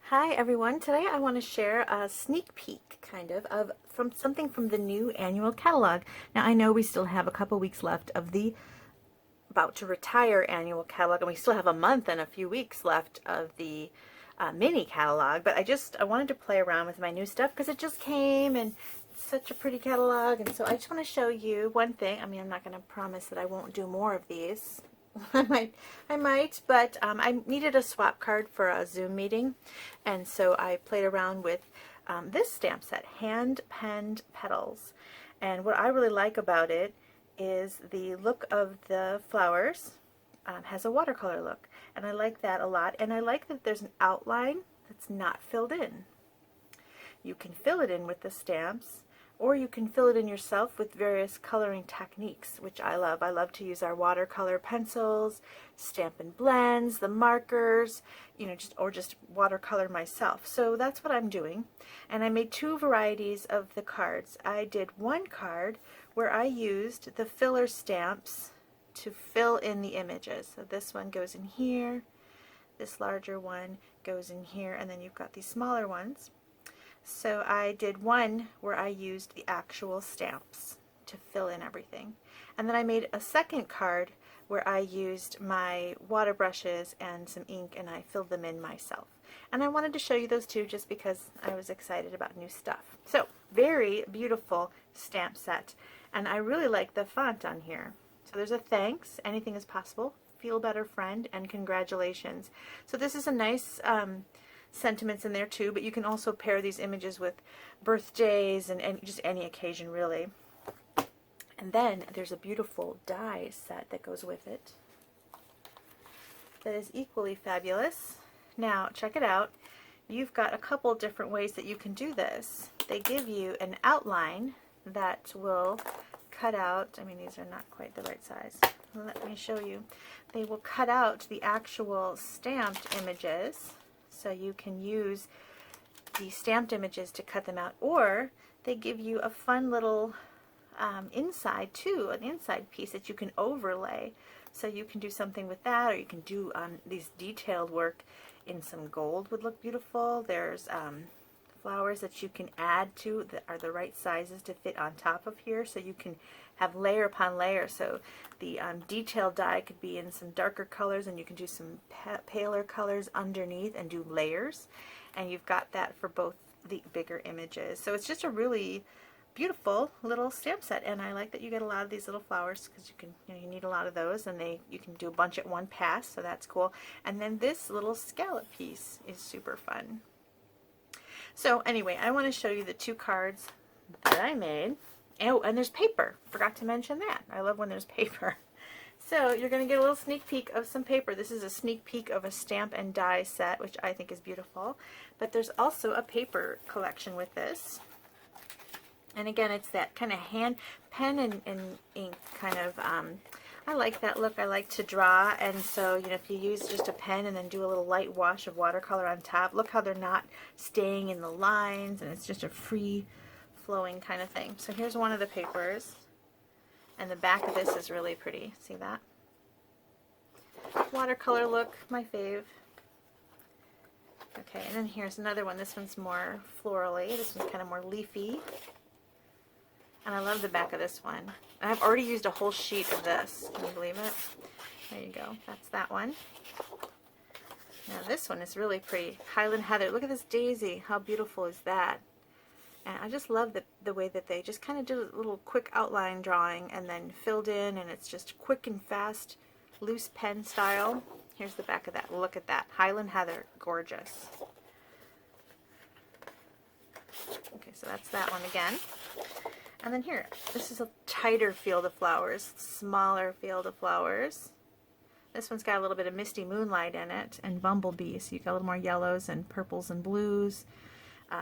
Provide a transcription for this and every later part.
Hi everyone. Today I want to share a sneak peek of from something from the new annual catalog. Now I know we still have a couple weeks left of the about to retire annual catalog, and we still have a month and a few weeks left of the mini catalog, but I wanted to play around with my new stuff because it just came and it's such a pretty catalog, and so I just want to show you one thing. I mean, I'm not going to promise that I won't do more of these. I might, but I needed a swap card for a Zoom meeting, and so I played around with this stamp set, Hand-Penned Petals. And what I really like about it is the look of the flowers. Has a watercolor look, and I like that a lot. And I like that there's an outline that's not filled in. You can fill it in with the stamps, or you can fill it in yourself with various coloring techniques, which I love. I love to use our watercolor pencils, Stampin' Blends, the markers, just watercolor myself. So that's what I'm doing. And I made two varieties of the cards. I did one card where I used the filler stamps to fill in the images. So this one goes in here, this larger one goes in here, and then you've got these smaller ones. So I did one where I used the actual stamps to fill in everything. And then I made a second card where I used my water brushes and some ink, and I filled them in myself. And I wanted to show you those two just because I was excited about new stuff. So, very beautiful stamp set. And I really like the font on here. So there's a thanks, anything is possible, feel better friend, and congratulations. So this is a nice sentiments in there too, but you can also pair these images with birthdays and just any occasion really. And then there's a beautiful die set that goes with it that is equally fabulous. Now check it out. You've got a couple different ways that you can do this. They give you an outline that will cut out, I mean, these are not quite the right size. Let me show you. They will cut out the actual stamped images, so you can use the stamped images to cut them out, or they give you a fun little inside too, an inside piece that you can overlay. So you can do something with that, or you can do these detailed work in some gold would look beautiful. There's flowers that you can add to that are the right sizes to fit on top of here, so you can have layer upon layer. So the detailed die could be in some darker colors, and you can do some paler colors underneath and do layers, and you've got that for both the bigger images. So it's just a really beautiful little stamp set, and I like that you get a lot of these little flowers because you need a lot of those, and you can do a bunch at one pass, so that's cool. And then this little scallop piece is super fun. So anyway, I want to show you the two cards that I made. Oh, and there's paper. Forgot to mention that. I love when there's paper. So you're going to get a little sneak peek of some paper. This is a sneak peek of a stamp and die set, which I think is beautiful. But there's also a paper collection with this. And again, it's that kind of hand, pen and ink kind of, I like that look. I like to draw, and so, if you use just a pen and then do a little light wash of watercolor on top, look how they're not staying in the lines, and it's just a free flowing kind of thing. So here's one of the papers, and the back of this is really pretty. See that? Watercolor look, my fave. Okay, and then here's another one. This one's more florally. This one's kind of more leafy. And I love the back of this one. And I've already used a whole sheet of this. Can you believe it? There you go. That's that one. Now this one is really pretty. Highland Heather. Look at this daisy. How beautiful is that? And I just love the way that they just kind of did a little quick outline drawing and then filled in, and it's just quick and fast, loose pen style. Here's the back of that. Look at that. Highland Heather. Gorgeous. Okay, so that's that one again. And then here, this is a tighter field of flowers, smaller field of flowers. This one's got a little bit of misty moonlight in it, and bumblebee, so you've got a little more yellows and purples and blues.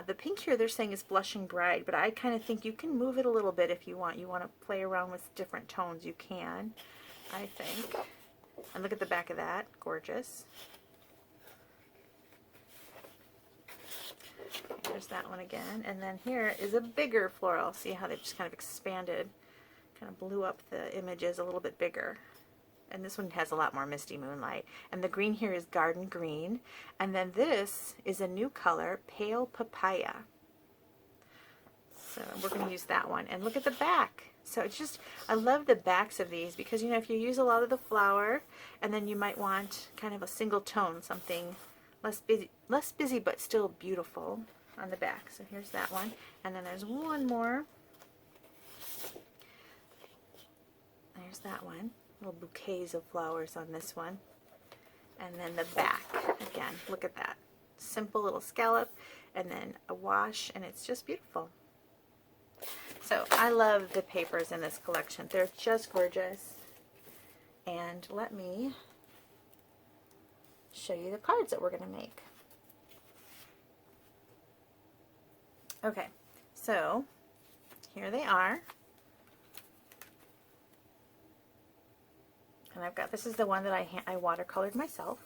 The pink here they're saying is blushing bride, but I kind of think you can move it a little bit if you want. You want to play around with different tones, you can, I think. And look at the back of that, gorgeous. There's that one again, and then here is a bigger floral. See how they just kind of expanded, kind of blew up the images a little bit bigger. and this one has a lot more Misty Moonlight. And the green here is Garden Green. And then this is a new color, Pale Papaya. So we're going to use that one. And look at the back. So it's just, I love the backs of these because, you know, if you use a lot of the flower, and then you might want kind of a single tone, something less busy but still beautiful on the back. So here's that one. And then there's one more. There's that one. Little bouquets of flowers on this one. And then the back, again, look at that. Simple little scallop and then a wash, and it's just beautiful. So I love the papers in this collection. They're just gorgeous. And let me show you the cards that we're going to make. Okay, so here they are. And I've got, this is the one that I watercolored myself,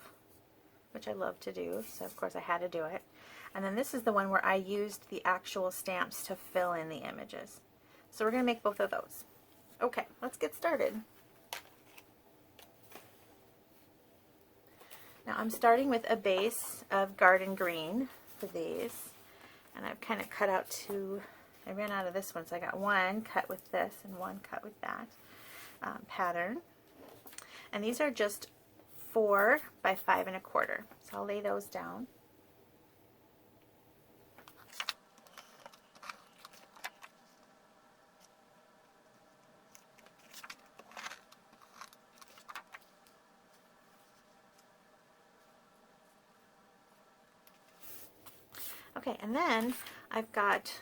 which I love to do, so of course I had to do it. And then this is the one where I used the actual stamps to fill in the images. So we're going to make both of those. Okay, let's get started. Now I'm starting with a base of Garden Green for these. And I've kind of cut out two, I ran out of this one, so I got one cut with this and one cut with that pattern. And these are just 4 by 5 1/4. So I'll lay those down. Okay, and then I've got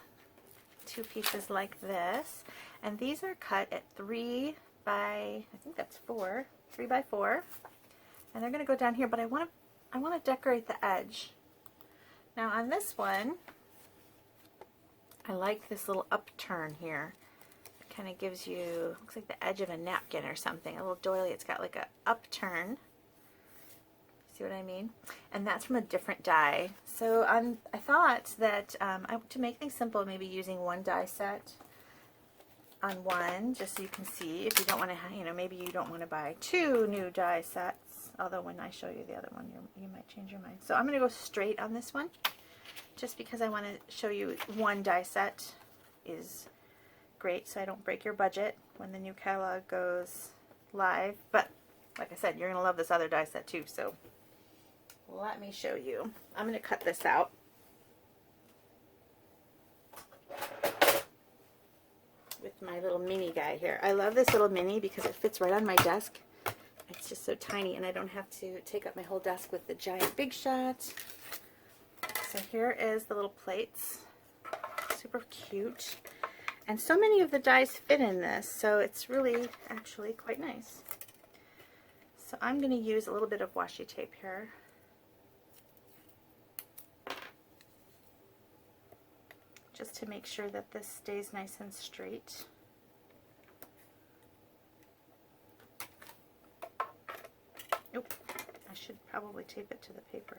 2 pieces like this, and these are cut at 3 by, I think that's 4, 3 by 4, and they're going to go down here, but I want to decorate the edge. Now on this one, I like this little upturn here. It kind of gives you, looks like the edge of a napkin or something, a little doily. It's got like a upturn. See what I mean? And that's from a different die. So I thought that to make things simple, maybe using one die set on one, just so you can see. If you don't want to, you know, maybe you don't want to buy 2 new die sets. Although when I show you the other one, you might change your mind. So I'm going to go straight on this one, just because I want to show you one die set is great, so I don't break your budget when the new catalog goes live. But like I said, you're going to love this other die set too. So let me show you. I'm going to cut this out. With my little mini guy here. I love this little mini because it fits right on my desk. It's just so tiny and I don't have to take up my whole desk with the giant Big Shot. So here is the little plates. Super cute. And so many of the dies fit in this, so it's really actually quite nice. So I'm going to use a little bit of washi tape here. Just to make sure that this stays nice and straight. Nope, I should probably tape it to the paper.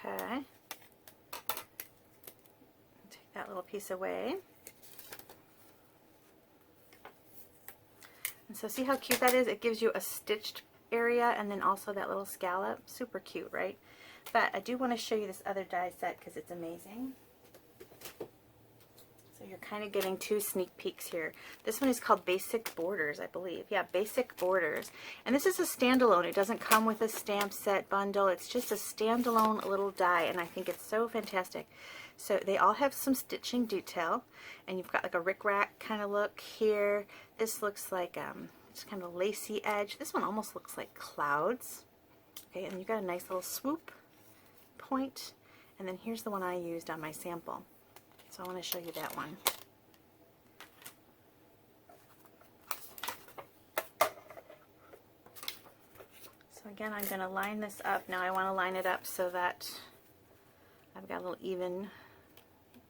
Okay, take that little piece away. And so see how cute that is? It gives you a stitched area and then also that little scallop. Super cute, right? But I do want to show you this other die set because it's amazing. So you're kind of getting 2 sneak peeks here. This one is called Basic Borders, I believe. Yeah, Basic Borders. And this is a standalone. It doesn't come with a stamp set bundle. It's just a standalone little die, and I think it's so fantastic. So they all have some stitching detail, and you've got like a rickrack kind of look here. This looks like it's kind of lacy edge. This one almost looks like clouds. Okay, and you've got a nice little swoop point. And then here's the one I used on my sample. So I want to show you that one. So again, I'm going to line this up. Now I want to line it up so that I've got a little even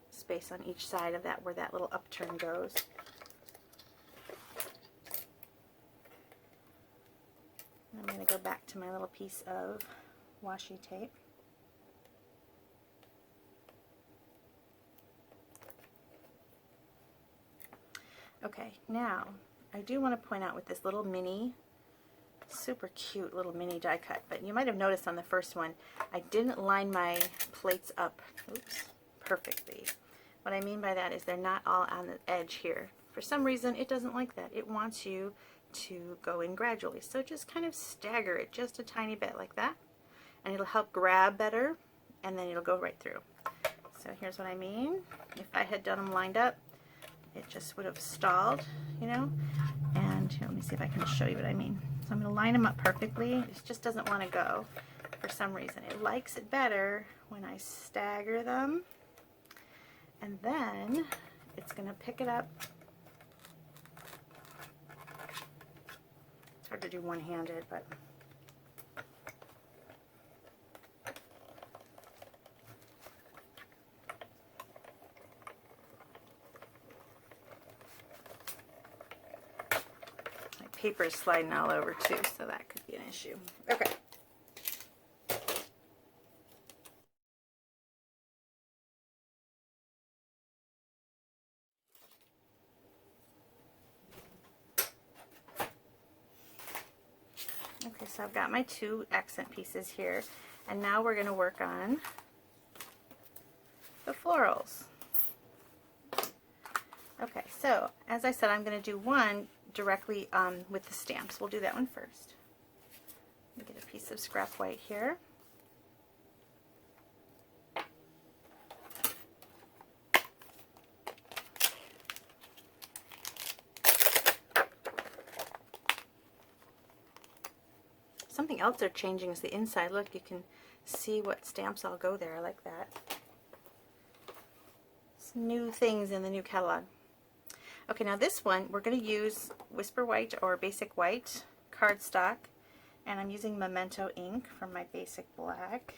space on each side of that where that little upturn goes. And I'm going to go back to my little piece of washi tape. Okay, now I do want to point out with this little mini, super cute little mini die cut, but you might have noticed on the first one, I didn't line my plates up, perfectly. What I mean by that is they're not all on the edge here. For some reason, it doesn't like that. It wants you to go in gradually. So just kind of stagger it just a tiny bit like that, and it'll help grab better, and then it'll go right through. So here's what I mean. If I had done them lined up, it just would have stalled, you know. And here, let me see if I can show you what I mean. So I'm going to line them up perfectly. It just doesn't want to go for some reason. It likes it better when I stagger them. And then it's going to pick it up. It's hard to do one-handed, but my paper is sliding all over too, so that could be an issue. Okay. Okay, so I've got my 2 accent pieces here, and now we're going to work on the florals. Okay, so as I said, I'm going to do one directly with the stamps. We'll do that one first. Let me get a piece of scrap white here. Something else they're changing is the inside. Look, you can see what stamps all go there. I like that. Some new things in the new catalog. Okay, now this one, we're going to use Whisper White or Basic White cardstock, and I'm using Memento ink from my Basic Black.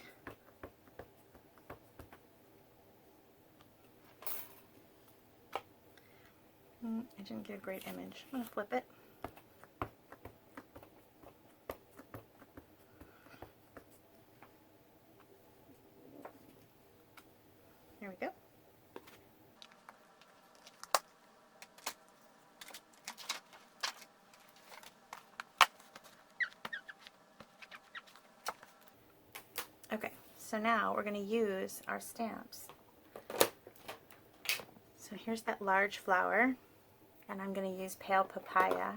I didn't get a great image. I'm going to flip it. Here we go. Okay, so now we're going to use our stamps. So here's that large flower, and I'm going to use Pale Papaya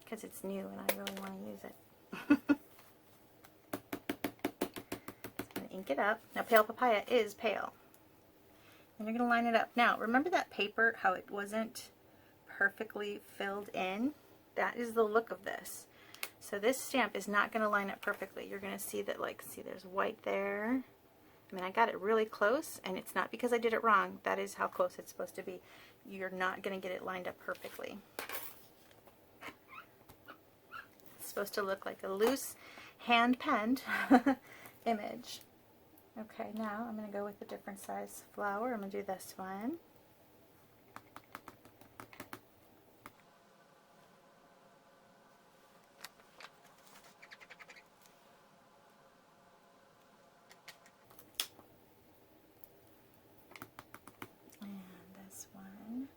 because it's new and I really want to use it. Ink it up. Now Pale Papaya is pale. And you're going to line it up. Now remember that paper, how it wasn't perfectly filled in? That is the look of this. So this stamp is not going to line up perfectly. You're going to see that, like, see there's white there. I mean, I got it really close, and it's not because I did it wrong. That is how close it's supposed to be. You're not going to get it lined up perfectly. It's supposed to look like a loose hand-penned image. Okay, now I'm going to go with a different size flower. I'm going to do this one. And this one.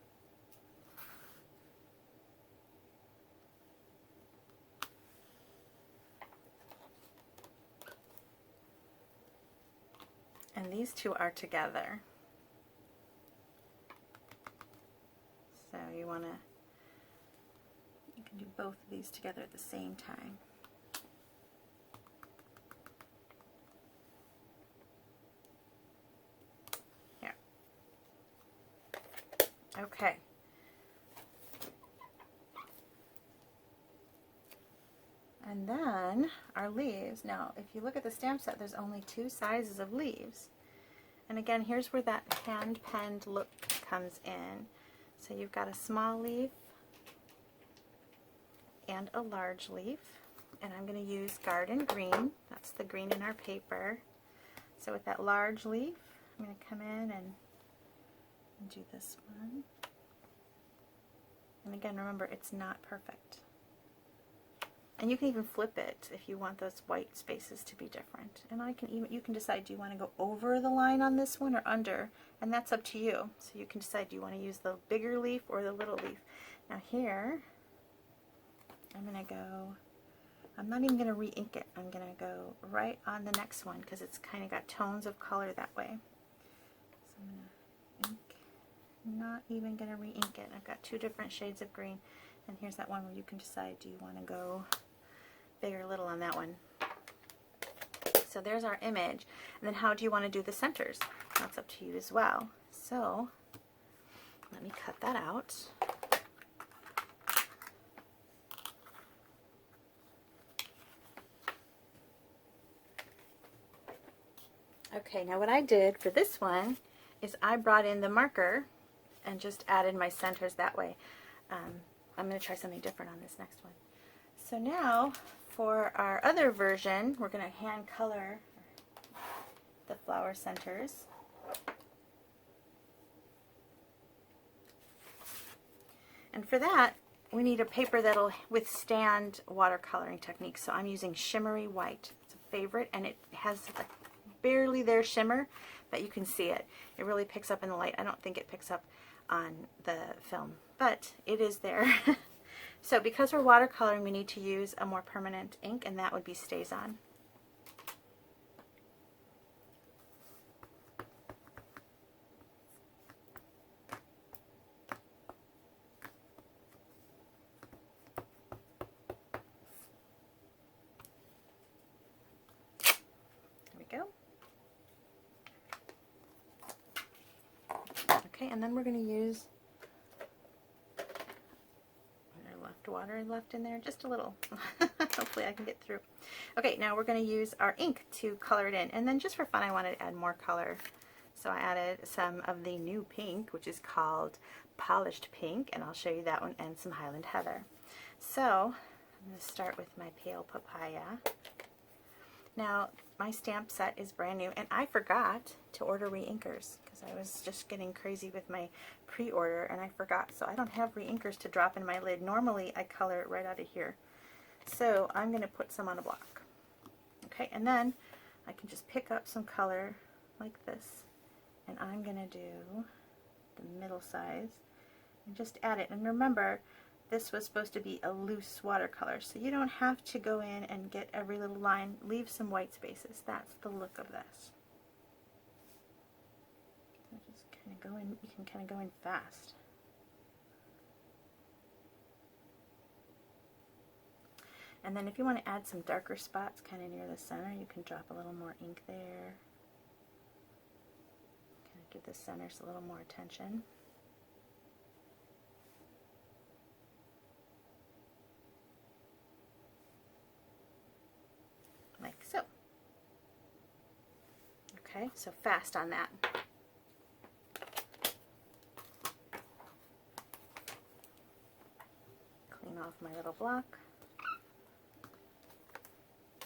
And these two are together. So you can do both of these together at the same time. Here. Okay. And then our leaves. Now, if you look at the stamp set, there's only 2 sizes of leaves. And again, here's where that hand-penned look comes in. So you've got a small leaf and a large leaf. And I'm going to use Garden Green. That's the green in our paper. So with that large leaf, I'm going to come in and do this one. And again, remember, it's not perfect. And you can even flip it if you want those white spaces to be different. And you can decide, do you want to go over the line on this one or under? And that's up to you. So you can decide, do you want to use the bigger leaf or the little leaf? Now here, I'm going to go, I'm not even going to re-ink it. I'm going to go right on the next one because it's kind of got tones of color that way. So I'm going to ink, not even going to re-ink it. I've got two different shades of green. And here's that one where you can decide, do you want to go big or little on that one? So there's our image. And then how do you want to do the centers? That's up to you as well. So let me cut that out. Okay, now what I did for this one is I brought in the marker and just added my centers that way. I'm going to try something different on this next one. So now for our other version, we're going to hand color the flower centers. And for that, we need a paper that'll withstand watercoloring techniques. So I'm using shimmery white. It's a favorite, and it has like barely there shimmer, but you can see it. It really picks up in the light. I don't think it picks up on the film, but it is there. So because we're watercoloring, we need to use a more permanent ink, and that would be StazOn. There we go. Okay, and then we're going to use water left in there, just a little. Hopefully I can get through. Okay, now we're going to use our ink to color it in, and then just for fun I wanted to add more color, so I added some of the new pink, which is called Polished Pink, and I'll show you that one, and some Highland Heather. So I'm going to start with my Pale Papaya. Now my stamp set is brand new, and I forgot to order re-inkers because I was just getting crazy with my pre-order, and I forgot. So I don't have re-inkers to drop in my lid. Normally I color it right out of here. So I'm going to put some on a block. Okay, and then I can just pick up some color like this, and I'm going to do the middle size and just add it. And remember, this was supposed to be a loose watercolor, so you don't have to go in and get every little line. Leave some white spaces. That's the look of this. So just kind of go in. You can kind of go in fast. And then if you want to add some darker spots kind of near the center, you can drop a little more ink there. Kind of give the centers a little more attention. Like so. Okay, so fast on that. Clean off my little block.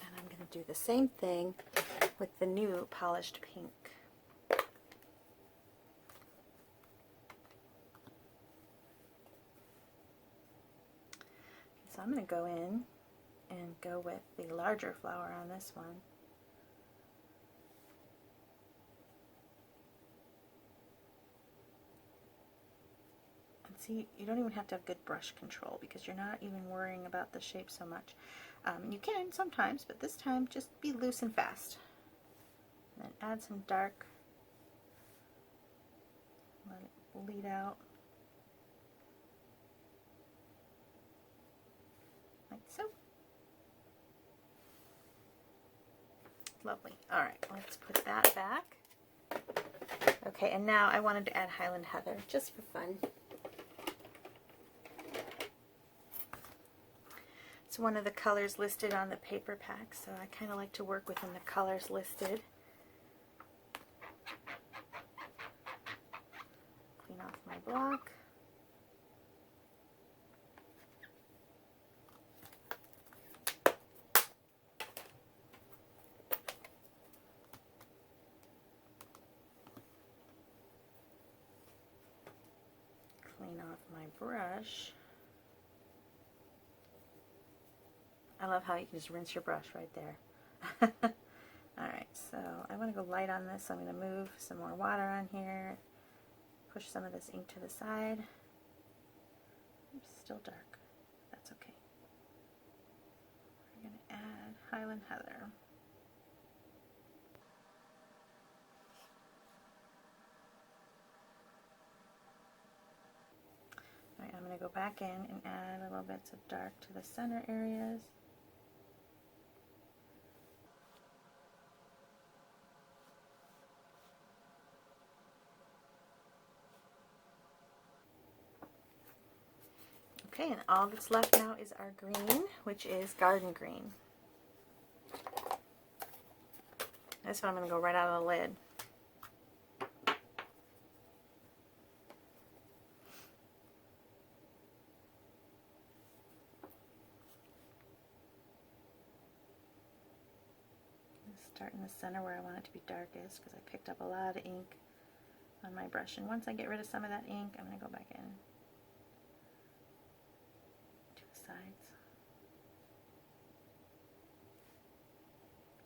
And I'm going to do the same thing with the new Polished Pink. So I'm going to go in and go with the larger flower on this one. And see, you don't even have to have good brush control because you're not even worrying about the shape so much. You can sometimes, but this time just be loose and fast. And then add some dark. Let it bleed out. Like so. Lovely. Alright, let's put that back. Okay, and now I wanted to add Highland Heather, just for fun. It's one of the colors listed on the paper pack, so I kind of like to work within the colors listed. Clean off my block. Clean off my brush. I love how you can just rinse your brush right there. Alright, so I want to go light on this, so I'm going to move some more water on here, push some of this ink to the side. It's still dark. That's okay. We're going to add Highland Heather. Alright, I'm going to go back in and add little bits of dark to the center areas. Okay, and all that's left now is our green, which is garden green. This one I'm going to go right out of the lid. Start in the center where I want it to be darkest, because I picked up a lot of ink on my brush. And once I get rid of some of that ink, I'm going to go back in to the sides.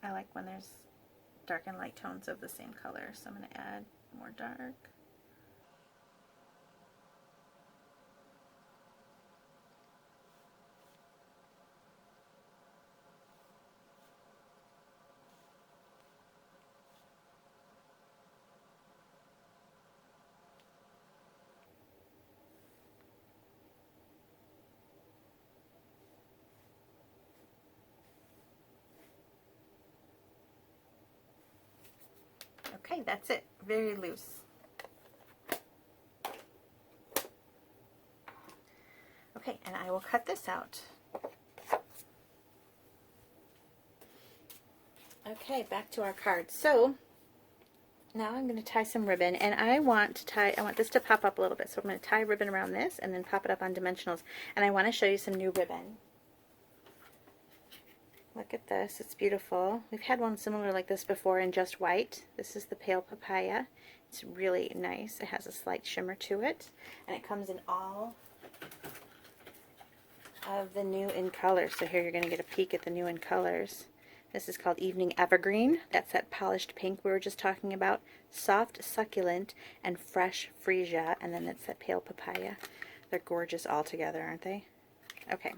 I like when there's dark and light tones of the same color, so I'm going to add more dark. Okay, that's it. Very loose. Okay, and I will cut this out. Okay, back to our card. So now I'm going to tie some ribbon, and I want this to pop up a little bit. So I'm going to tie ribbon around this and then pop it up on dimensionals. And I want to show you some new ribbon. Look at this, it's beautiful. We've had one similar like this before in just white. This is the Pale Papaya. It's really nice. It has a slight shimmer to it, and it comes in all of the new in colors. So here you're going to get a peek at the new in colors. This is called Evening Evergreen. That's that polished pink we were just talking about. Soft Succulent and Fresh Freesia, and then it's that Pale Papaya. They're gorgeous all together, aren't they? Okay.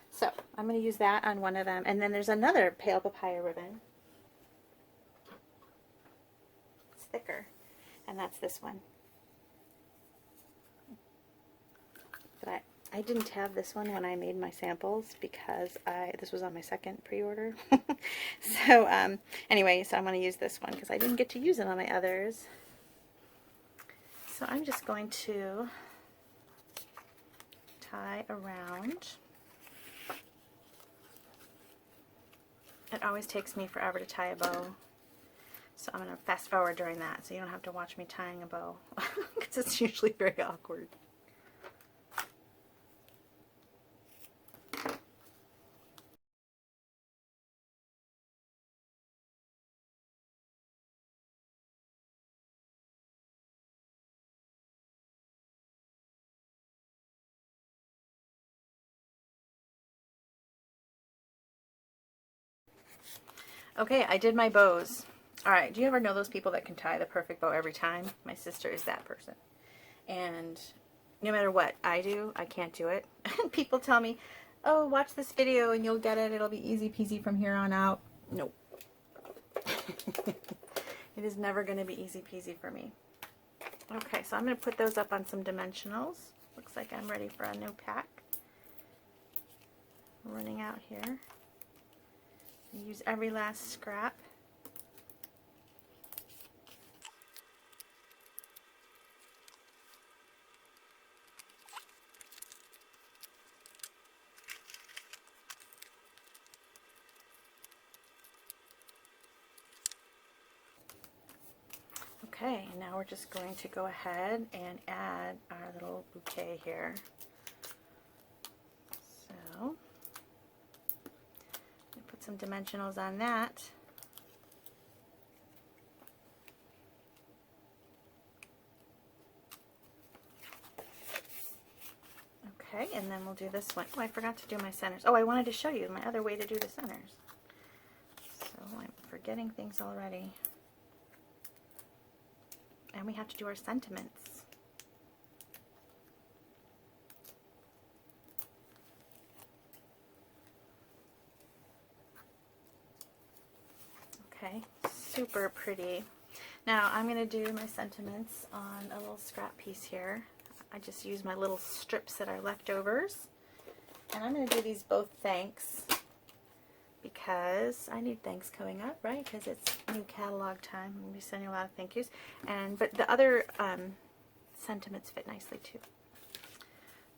So I'm going to use that on one of them. And then there's another Pale Papaya ribbon. It's thicker. And that's this one. But I didn't have this one when I made my samples because this was on my second pre-order. So anyway, so I'm going to use this one because I didn't get to use it on my others. So I'm just going to tie around. It always takes me forever to tie a bow, so I'm going to fast forward during that so you don't have to watch me tying a bow because it's usually very awkward. Okay, I did my bows. Alright, do you ever know those people that can tie the perfect bow every time? My sister is that person. And no matter what I do, I can't do it. People tell me, oh, watch this video and you'll get it. It'll be easy peasy from here on out. Nope. It is never going to be easy peasy for me. Okay, so I'm going to put those up on some dimensionals. Looks like I'm ready for a new pack. Running out here. Use every last scrap. Okay, and now we're just going to go ahead and add our little bouquet here. So, put some dimensionals on that. Okay, and then then we'll do this one. Oh, I forgot to do my centers. Oh, I wanted to show you my other way to do the centers. So I'm forgetting things already. And we have to do our sentiments. Okay, super pretty. Now I'm going to do my sentiments on a little scrap piece here. I just use my little strips that are leftovers. And I'm going to do these both thanks because I need thanks coming up, right? Because it's new catalog time. I'm going to be sending a lot of thank yous. But the other sentiments fit nicely too.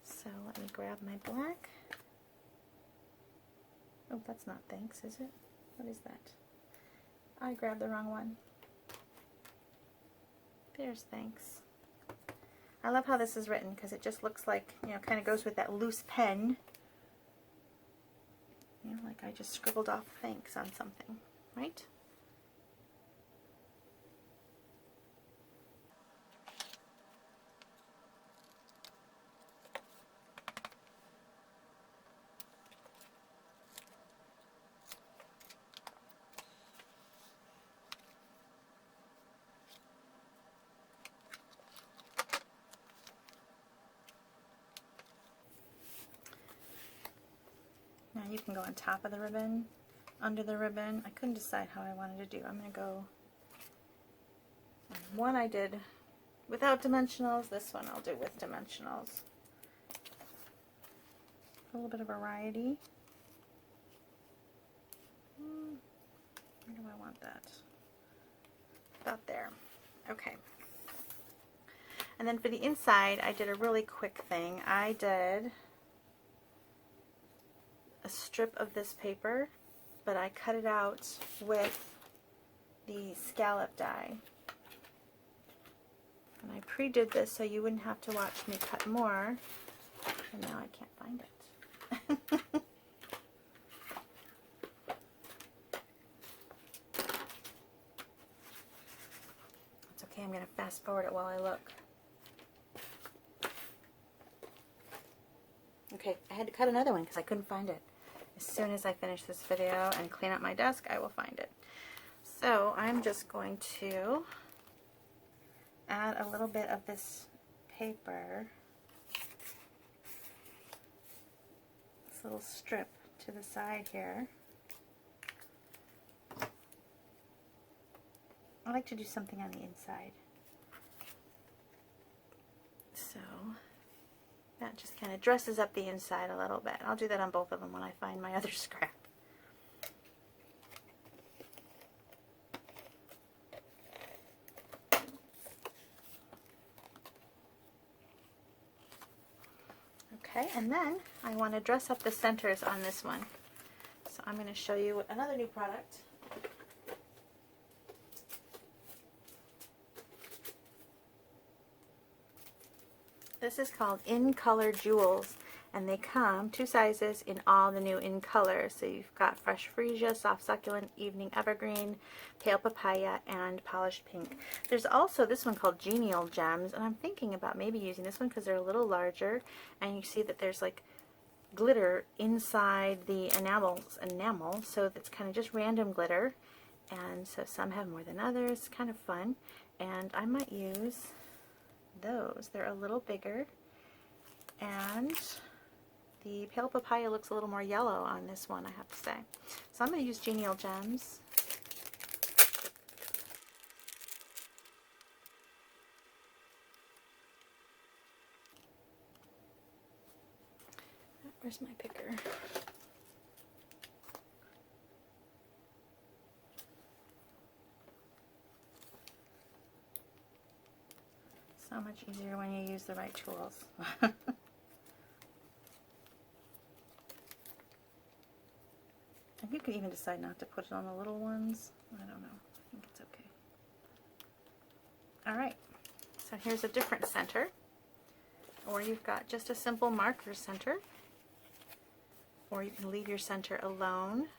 So let me grab my black. Oh, that's not thanks, is it? What is that? I grabbed the wrong one. There's thanks. I love how this is written because it just looks like, you know, kind of goes with that loose pen. You know, like I just scribbled off thanks on something, right? Now you can go on top of the ribbon, under the ribbon. I couldn't decide how I wanted to do. I'm going to go, one I did without dimensionals, this one I'll do with dimensionals. A little bit of variety. Where do I want that? About there. Okay. And then for the inside, I did a really quick thing. I did a strip of this paper, but I cut it out with the scallop die. And I pre-did this so you wouldn't have to watch me cut more. And now I can't find it. It's okay, I'm going to fast forward it while I look. Okay, I had to cut another one because I couldn't find it. As soon as I finish this video and clean up my desk, I will find it. So I'm just going to add a little bit of this paper, this little strip to the side here. I like to do something on the inside. So that just kind of dresses up the inside a little bit. I'll do that on both of them when I find my other scrap. Okay, and then I want to dress up the centers on this one. So I'm going to show you another new product. This is called In Color Jewels, and they come 2 sizes in all the new In Color. So you've got Fresh Freesia, Soft Succulent, Evening Evergreen, Pale Papaya, and Polished Pink. There's also this one called Genial Gems, and I'm thinking about maybe using this one because they're a little larger, and you see that there's like glitter inside the enamel, so that's kind of just random glitter, and so some have more than others. Kind of fun, and I might use those. They're a little bigger, and the Pale Papaya looks a little more yellow on this one, I have to say. So I'm going to use Genial Gems. Where's my picker? So much easier when you use the right tools. I think you can even decide not to put it on the little ones. I don't know. I think it's okay. Alright, so here's a different center. Or you've got just a simple marker center. Or you can leave your center alone.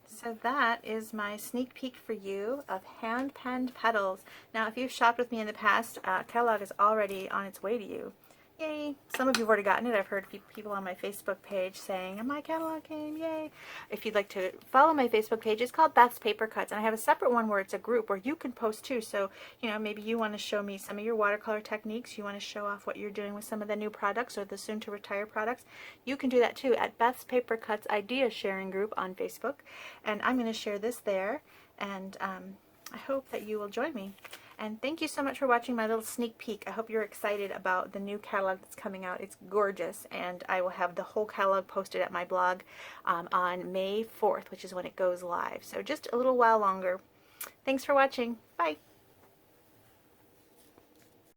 So that is my sneak peek for you of Hand-Penned Petals. Now, if you've shopped with me in the past, catalog is already on its way to you. Yay! Some of you have already gotten it. I've heard people on my Facebook page saying, my catalog came, yay! If you'd like to follow my Facebook page, it's called Beth's Paper Cuts, and I have a separate one where it's a group where you can post too. So, you know, maybe you want to show me some of your watercolor techniques, you want to show off what you're doing with some of the new products or the soon-to-retire products, you can do that too at Beth's Paper Cuts Idea Sharing Group on Facebook, and I'm going to share this there, and I hope that you will join me. And thank you so much for watching my little sneak peek. I hope you're excited about the new catalog that's coming out. It's gorgeous, and I will have the whole catalog posted at my blog on May 4th, which is when it goes live. So just a little while longer. Thanks for watching. Bye.